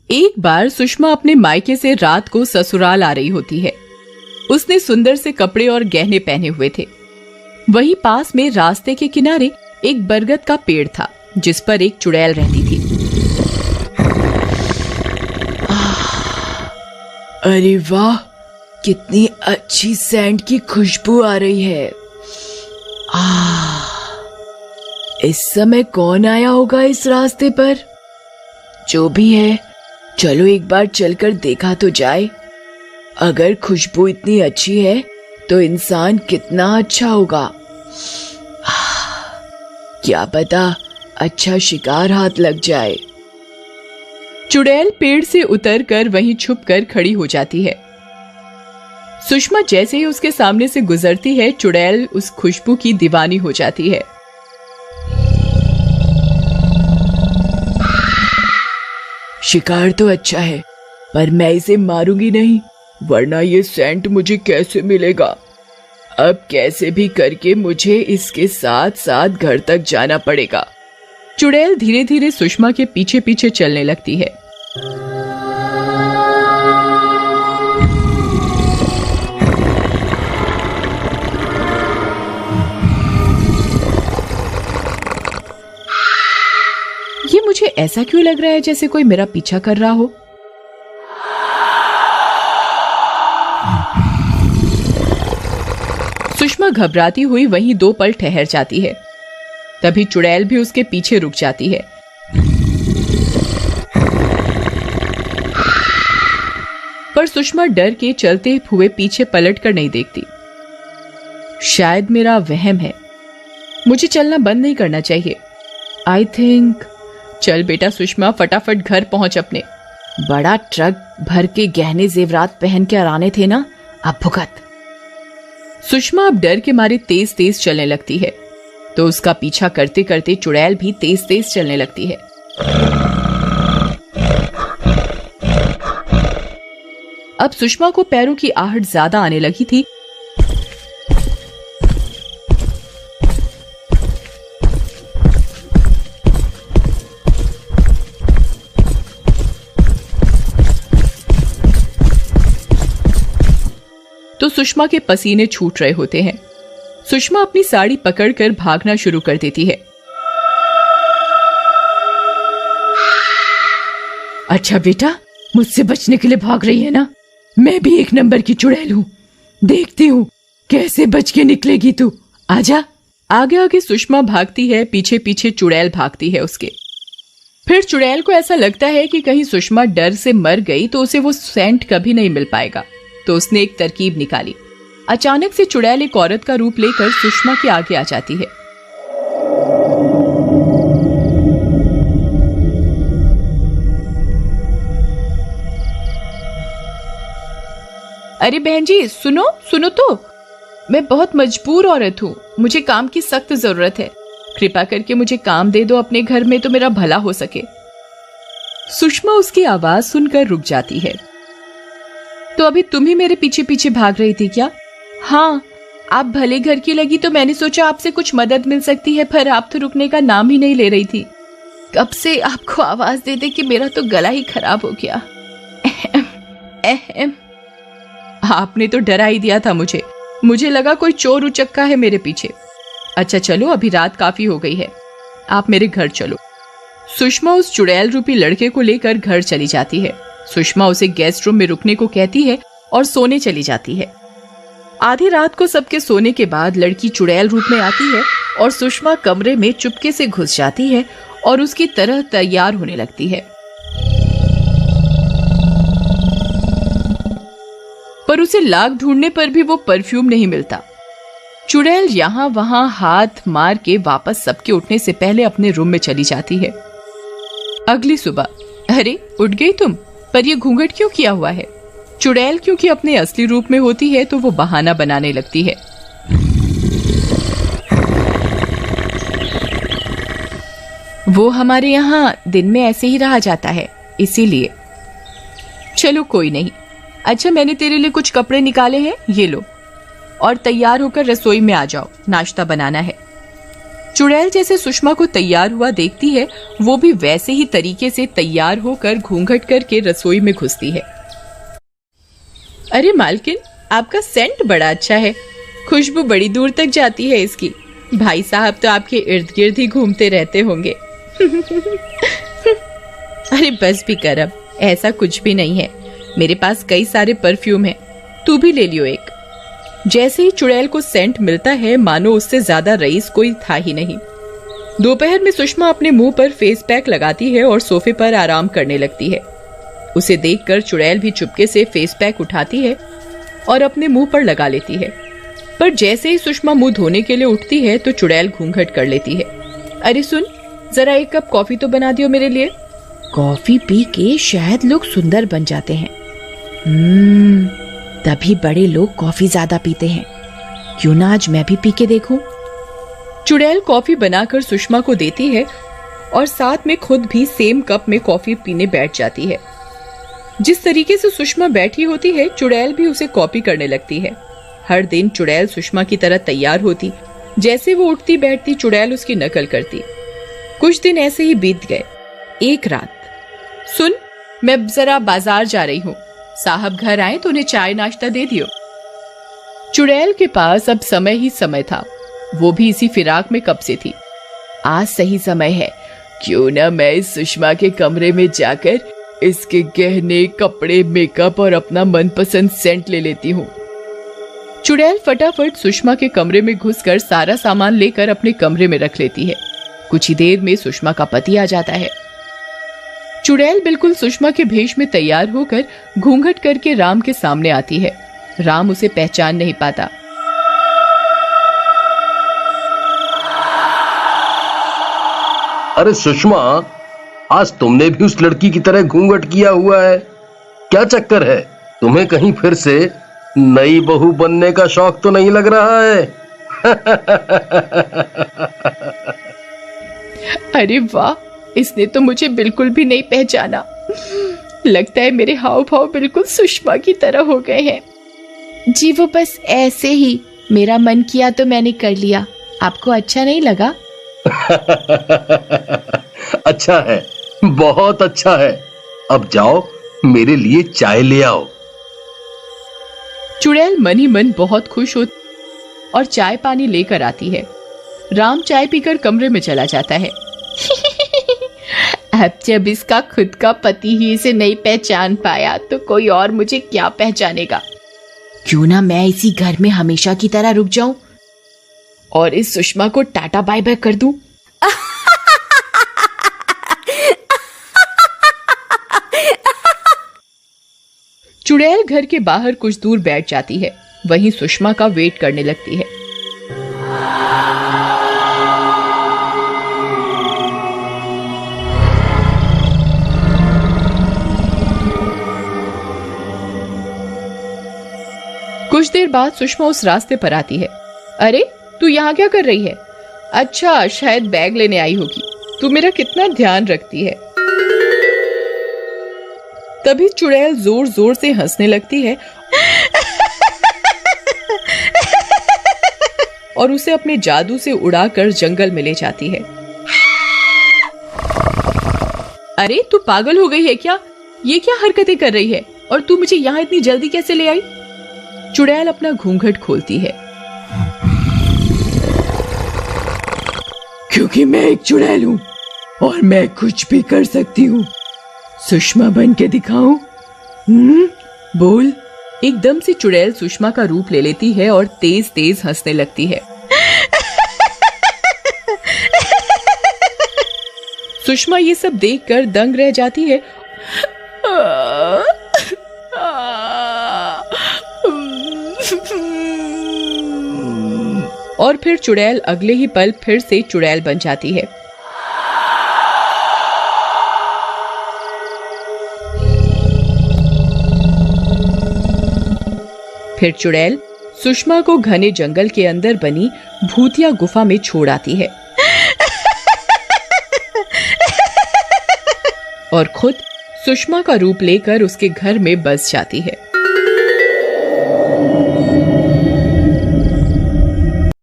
एक बार सुषमा अपने मायके से रात को ससुराल आ रही होती है। उसने सुंदर से कपड़े और गहने पहने हुए थे। वहीं पास में रास्ते के किनारे एक बरगद का पेड़ था जिस पर एक चुड़ैल रहती थी। अरे वाह, कितनी अच्छी सेंट की खुशबू आ रही है। इस समय कौन आया होगा इस रास्ते पर? जो भी है, चलो एक बार चलकर देखा तो जाए। अगर खुशबू इतनी अच्छी है तो इंसान कितना अच्छा होगा। क्या पता अच्छा शिकार हाथ लग जाए। चुड़ैल पेड़ से उतरकर वहीं छुपकर खड़ी हो जाती है। सुषमा जैसे ही उसके सामने से गुजरती है, चुड़ैल उस खुशबू की दीवानी हो जाती है। शिकार तो अच्छा है, पर मैं इसे मारूंगी नहीं, वरना ये सेंट मुझे कैसे मिलेगा। अब कैसे भी करके मुझे इसके साथ साथ घर तक जाना पड़ेगा। चुड़ैल धीरे धीरे सुषमा के पीछे पीछे चलने लगती है। ये मुझे ऐसा क्यों लग रहा है जैसे कोई मेरा पीछा कर रहा हो। सुषमा घबराती हुई वहीं 2 पल ठहर जाती है। तभी चुड़ैल भी उसके पीछे रुक जाती है। पर सुषमा डर के चलते हुए पीछे पलट कर नहीं देखती। शायद मेरा वहम है, मुझे चलना बंद नहीं करना चाहिए। आई थिंक चल बेटा सुषमा, फटाफट घर पहुंच अपने। बड़ा ट्रक भर के गहने जेवरात पहन के आने थे ना, अब भुगत। सुषमा अब डर के मारे तेज तेज चलने लगती है, तो उसका पीछा करते करते चुड़ैल भी तेज तेज चलने लगती है। अब सुषमा को पैरों की आहट ज्यादा आने लगी थी। तो सुषमा के पसीने छूट रहे होते हैं। सुषमा अपनी साड़ी पकड़कर भागना शुरू कर देती है। अच्छा बेटा, मुझसे बचने के लिए भाग रही है ना? मैं भी एक नंबर की चुड़ैल हूँ, देखती हूँ कैसे बच के निकलेगी तू। आजा। आगे आगे सुषमा भागती है, पीछे पीछे चुड़ैल भागती है उसके। फिर चुड़ैल को ऐसा लगता है कि कहीं सुषमा डर से मर गई तो उसे वो सेंट कभी नहीं मिल पाएगा। तो उसने एक तरकीब निकाली। अचानक से चुड़ैल एक औरत का रूप लेकर सुषमा के आगे आ जाती है। अरे बहन जी, सुनो सुनो तो, मैं बहुत मजबूर औरत हूँ, मुझे काम की सख्त जरूरत है। कृपा करके मुझे काम दे दो अपने घर में, तो मेरा भला हो सके। सुषमा उसकी आवाज सुनकर रुक जाती है। तो अभी तुम ही मेरे पीछे पीछे भाग रही थी क्या? हाँ, आप भले घर की लगी तो मैंने सोचा आपसे कुछ मदद मिल सकती है, पर आप तो रुकने का नाम ही नहीं ले रही थी। कब से आपको आवाज दे दे कि मेरा तो गला ही खराब हो गया। आपने तो डरा ही दिया था मुझे लगा कोई चोर उचक्का है मेरे पीछे। अच्छा चलो, अभी रात काफी हो गई है, आप मेरे घर चलो। सुषमा उस चुड़ैल रूपी लड़के को लेकर घर चली जाती है। सुषमा उसे गेस्ट रूम में रुकने को कहती है और सोने चली जाती है। आधी रात को सबके सोने के बाद लड़की चुड़ैल रूप में आती है और सुषमा कमरे में चुपके से घुस जाती है और उसकी तरह तैयार होने लगती है। पर उसे लाख ढूंढने पर भी वो परफ्यूम नहीं मिलता। चुड़ैल यहाँ वहां हाथ मार के वापस सबके उठने से पहले अपने रूम में चली जाती है। अगली सुबह, अरे उठ गई तुम, पर ये घूंघट क्यों किया हुआ है? चुड़ैल क्योंकि अपने असली रूप में होती है तो वो बहाना बनाने लगती है। वो हमारे यहाँ दिन में ऐसे ही रहा जाता है, इसीलिए। चलो कोई नहीं। अच्छा, मैंने तेरे लिए कुछ कपड़े निकाले हैं, ये लो, और तैयार होकर रसोई में आ जाओ, नाश्ता बनाना है। चुड़ैल जैसे सुषमा को तैयार हुआ देखती है, वो भी वैसे ही तरीके से तैयार होकर घूंघट करके रसोई में घुसती है। अरे मालकिन, आपका सेंट बड़ा अच्छा है, खुशबू बड़ी दूर तक जाती है इसकी। भाई साहब तो आपके इर्द गिर्द ही घूमते रहते होंगे। अरे बस भी कर अब, ऐसा कुछ भी नहीं है, मेरे पास कई सारे परफ्यूम हैं, तू भी ले लियो एक। जैसे ही चुड़ैल को सेंट मिलता है, मानो उससे ज्यादा रईस कोई था ही नहीं। दोपहर में सुषमा अपने मुंह पर फेस पैक लगाती है और सोफे पर आराम करने लगती है। उसे देखकर चुड़ैल भी चुपके से फेस पैक उठाती है और अपने मुंह पर लगा लेती है। पर जैसे ही सुषमा मुंह धोने के लिए उठती है तो चुड़ैल घूंघट कर लेती है। अरे सुन, जरा एक कप कॉफी तो बना दियो मेरे लिए। कॉफी पी के शायद लोग सुंदर बन जाते हैं। तभी बड़े लोग कॉफी ज्यादा पीते हैं, क्यों ना आज मैं भी पी के देखूं। चुड़ैल कॉफी बनाकर सुषमा को देती है और साथ में खुद भी सेम कप में कॉफी पीने बैठ जाती है। जिस तरीके से सुषमा बैठी होती है, चुड़ैल भी उसे कॉपी करने लगती है। हर दिन चुड़ैल सुषमा की तरह तैयार होती, जैसे वो उठती बैठती चुड़ैल उसकी नकल करती। कुछ दिन ऐसे ही बीत गए। एक रात, सुन, मैं जरा बाजार जा रही हूँ, साहब घर आए तो उन्हें चाय नाश्ता दे दियो। चुड़ैल के पास अब समय ही समय था, वो भी इसी फिराक में कब से थी। आज सही समय है, क्यों ना मैं इस सुषमा के कमरे में जाकर इसके गहने, कपड़े, मेकअप और अपना मनपसंद सेंट ले लेती हूँ। चुड़ैल फटाफट सुषमा के कमरे में घुसकर सारा सामान लेकर अपने कमरे में रख लेती है। कुछ ही देर में सुषमा का पति आ जाता है। चुड़ैल बिल्कुल सुषमा के भेष में तैयार होकर घूंघट करके राम के सामने आती है। राम उसे पहचान नहीं पाता। अरे सुषमा, आज तुमने भी उस लड़की की तरह घूंघट किया हुआ है, क्या चक्कर है? तुम्हें कहीं फिर से नई बहू बनने का शौक तो नहीं लग रहा है? अरे वाह, इसने तो मुझे बिल्कुल भी नहीं पहचाना। लगता है मेरे हाव भाव बिल्कुल सुषमा की तरह हो गए हैं। जी वो बस ऐसे ही, मेरा मन किया तो मैंने कर लिया। आपको अच्छा नहीं लगा? अच्छा है, बहुत अच्छा है। अब जाओ मेरे लिए चाय ले आओ। चुड़ैल मन ही मन बहुत खुश होती और चाय पानी लेकर आती है। राम चाय पीकर कमरे में चला जाता है। अब जब इसका खुद का पति ही इसे नहीं पहचान पाया तो कोई और मुझे क्या पहचानेगा। क्यों ना मैं इसी घर में हमेशा की तरह रुक जाऊं और इस सुषमा को टाटा बाय बाय कर दूं। चुड़ैल घर के बाहर कुछ दूर बैठ जाती है, वहीं सुषमा का वेट करने लगती है। कुछ देर बाद सुषमा उस रास्ते पर आती है। अरे तू यहाँ क्या कर रही है? अच्छा, शायद बैग लेने आई होगी। तू मेरा कितना ध्यान रखती है। तभी चुड़ैल जोर जोर से हंसने लगती है और उसे अपने जादू से उड़ाकर जंगल में ले जाती है। अरे तू पागल हो गई है क्या? ये क्या हरकतें कर रही है? और तू मुझे यहाँ इतनी जल्दी कैसे ले आई? चुड़ैल अपना घूंघट खोलती है। क्योंकि मैं एक चुड़ैल हूँ और मैं कुछ भी कर सकती हूँ। सुषमा बन के दिखाऊं? बोल। एकदम से चुड़ैल सुषमा का रूप ले लेती है और तेज तेज हंसने लगती है। सुषमा ये सब देखकर दंग रह जाती है। और फिर चुड़ैल अगले ही पल फिर से चुड़ैल बन जाती है। फिर चुड़ैल सुषमा को घने जंगल के अंदर बनी भूतिया गुफा में छोड़ आती है और खुद सुषमा का रूप लेकर उसके घर में बस जाती है।